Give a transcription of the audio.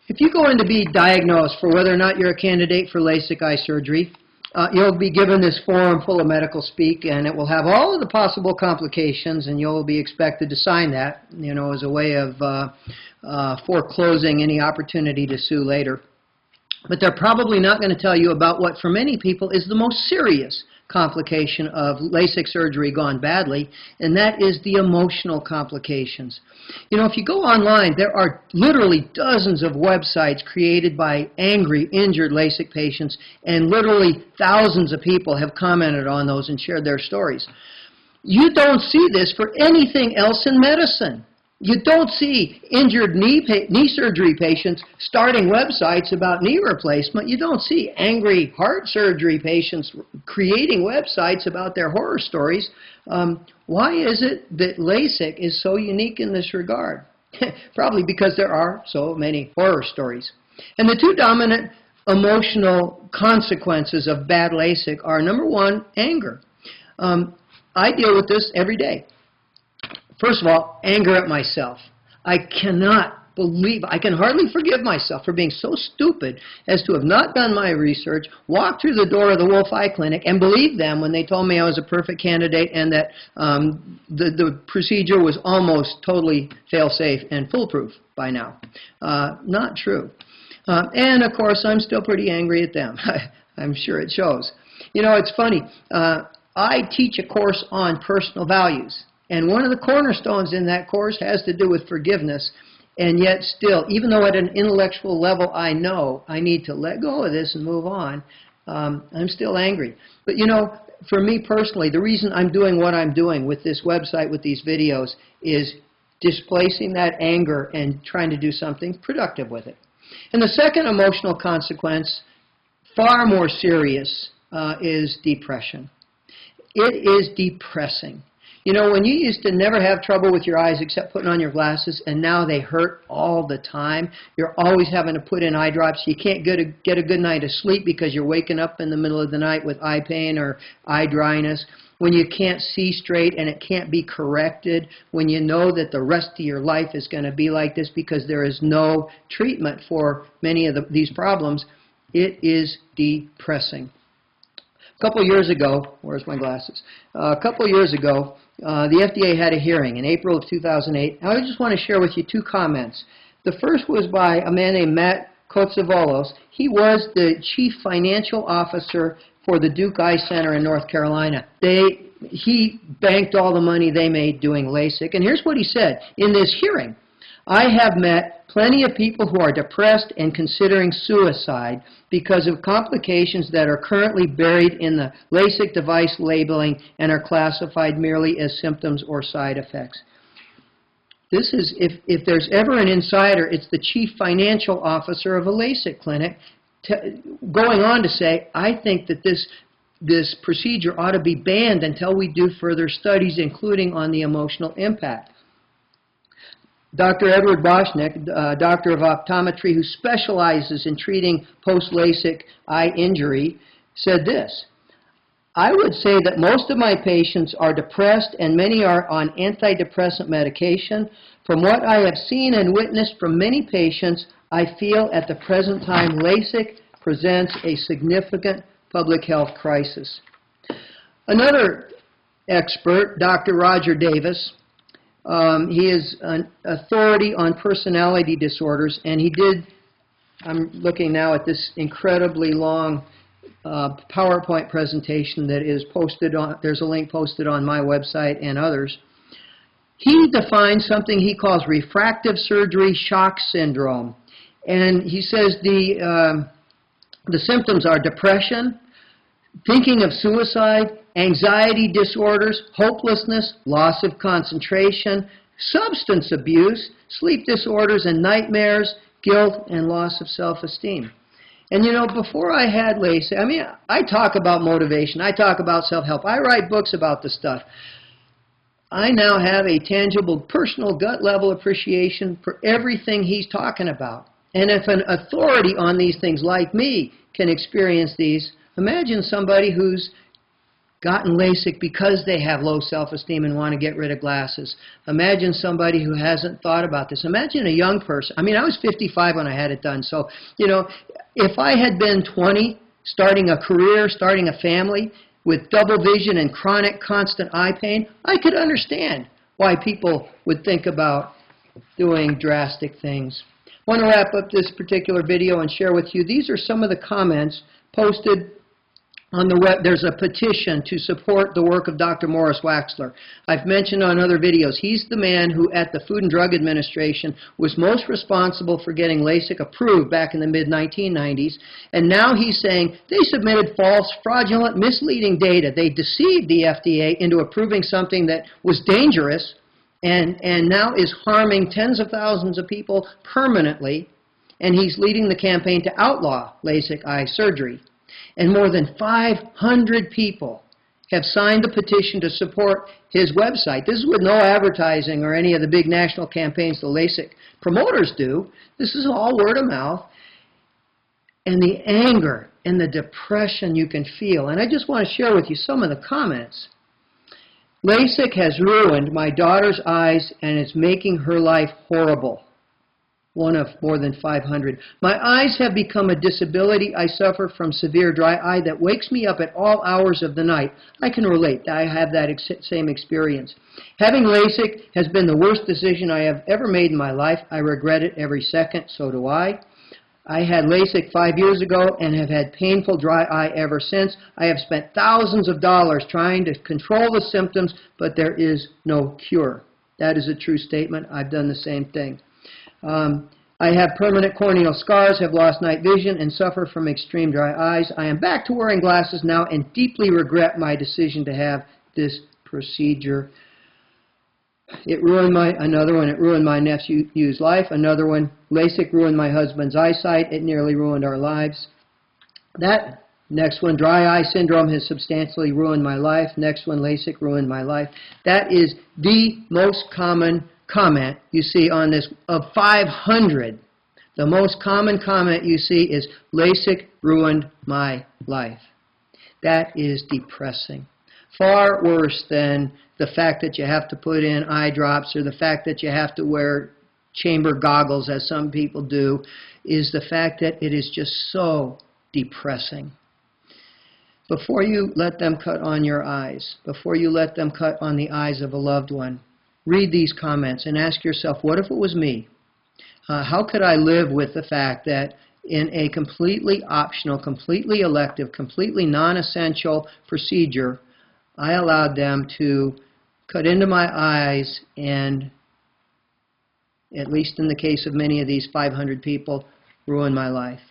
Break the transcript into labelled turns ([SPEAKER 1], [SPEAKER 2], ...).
[SPEAKER 1] If you go in to be diagnosed for whether or not you're a candidate for LASIK eye surgery, you'll be given this form full of medical speak, and it will have all of the possible complications, and you'll be expected to sign that, you know, as a way of foreclosing any opportunity to sue later. But they're probably not going to tell you about what, for many people, is the most serious complication of LASIK surgery gone badly, and that is the emotional complications. You know, if you go online, there are literally dozens of websites created by angry, injured LASIK patients, and literally thousands of people have commented on those and shared their stories. You don't see this for anything else in medicine. You don't see injured knee surgery patients starting websites about knee replacement. You don't see angry heart surgery patients creating websites about their horror stories. Why is it that LASIK is so unique in this regard? Probably because there are so many horror stories. And the two dominant emotional consequences of bad LASIK are, number one, anger. I deal with this every day. First of all, anger at myself. I cannot believe, I can hardly forgive myself for being so stupid as to have not done my research, walked through the door of the Wolf Eye Clinic, and believed them when they told me I was a perfect candidate and that the procedure was almost totally fail-safe and foolproof by now. Not true. And, of course, I'm still pretty angry at them. I'm sure it shows. You know, it's funny. I teach a course on personal values. And one of the cornerstones in that course has to do with forgiveness. And yet still, even though at an intellectual level I know I need to let go of this and move on, I'm still angry. But you know, for me personally, the reason I'm doing what I'm doing with this website, with these videos, is displacing that anger and trying to do something productive with it. And the second emotional consequence, far more serious, is depression. It is depressing. You know, when you used to never have trouble with your eyes except putting on your glasses, and now they hurt all the time. You're always having to put in eye drops. You can't get a good night of sleep because you're waking up in the middle of the night with eye pain or eye dryness. When you can't see straight and it can't be corrected. When you know that the rest of your life is going to be like this because there is no treatment for many of these problems. It is depressing. A couple of years ago, where's my glasses? A couple of years ago, the FDA had a hearing in April of 2008. I just want to share with you two comments. The first was by a man named Matt Kotsavolos. He was the chief financial officer for the Duke Eye Center in North Carolina. He banked all the money they made doing LASIK. And here's what he said in this hearing. I have met plenty of people who are depressed and considering suicide because of complications that are currently buried in the LASIK device labeling and are classified merely as symptoms or side effects. This is, if there's ever an insider, it's the chief financial officer of a LASIK clinic going on to say, I think that this procedure ought to be banned until we do further studies, including on the emotional impact. Dr. Edward Boschnick, doctor of optometry who specializes in treating post-LASIK eye injury, said this: I would say that most of my patients are depressed and many are on antidepressant medication. From what I have seen and witnessed from many patients, I feel at the present time LASIK presents a significant public health crisis. Another expert, Dr. Roger Davis, he is an authority on personality disorders, and he did, I'm looking now at this incredibly long PowerPoint presentation that is posted on, there's a link posted on my website and others. He defines something he calls refractive surgery shock syndrome. And he says the symptoms are depression, thinking of suicide, anxiety disorders, hopelessness, loss of concentration, substance abuse, sleep disorders and nightmares, guilt, and loss of self-esteem. And you know, before I had LASIK, I mean, I talk about motivation, I talk about self-help, I write books about this stuff. I now have a tangible, personal, gut-level appreciation for everything he's talking about. And if an authority on these things like me can experience these, imagine somebody who's gotten LASIK because they have low self-esteem and want to get rid of glasses. Imagine somebody who hasn't thought about this. Imagine a young person. I mean, I was 55 when I had it done. So, you know, if I had been 20, starting a career, starting a family, with double vision and chronic constant eye pain, I could understand why people would think about doing drastic things. I want to wrap up this particular video and share with you, these are some of the comments posted on the web. There's a petition to support the work of Dr. Morris Waxler. I've mentioned on other videos, he's the man who at the Food and Drug Administration was most responsible for getting LASIK approved back in the mid-1990s. And now he's saying they submitted false, fraudulent, misleading data. They deceived the FDA into approving something that was dangerous and now is harming tens of thousands of people permanently. And he's leading the campaign to outlaw LASIK eye surgery. And more than 500 people have signed the petition to support his website. This is with no advertising or any of the big national campaigns the LASIK promoters do. This is all word of mouth. And the anger and the depression you can feel. And I just want to share with you some of the comments. LASIK has ruined my daughter's eyes and it's making her life horrible. One of more than 500. My eyes have become a disability. I suffer from severe dry eye that wakes me up at all hours of the night. I can relate. I have that same experience. Having LASIK has been the worst decision I have ever made in my life. I regret it every second. So do I. I had LASIK 5 years ago and have had painful dry eye ever since. I have spent thousands of dollars trying to control the symptoms, but there is no cure. That is a true statement. I've done the same thing. I have permanent corneal scars, have lost night vision, and suffer from extreme dry eyes. I am back to wearing glasses now and deeply regret my decision to have this procedure. It ruined it ruined my nephew's life. Another one, LASIK ruined my husband's eyesight. It nearly ruined our lives. That next one, dry eye syndrome has substantially ruined my life. Next one, LASIK ruined my life. That is the most common comment you see on this of 500. The most common comment you see is LASIK ruined my life. That is depressing. Far worse than the fact that you have to put in eye drops or the fact that you have to wear chamber goggles, as some people do, is the fact that it is just so depressing. Before you let them cut on your eyes, before you let them cut on the eyes of a loved one, read these comments and ask yourself, what if it was me? How could I live with the fact that in a completely optional, completely elective, completely non-essential procedure, I allowed them to cut into my eyes and, at least in the case of many of these 500 people, ruin my life?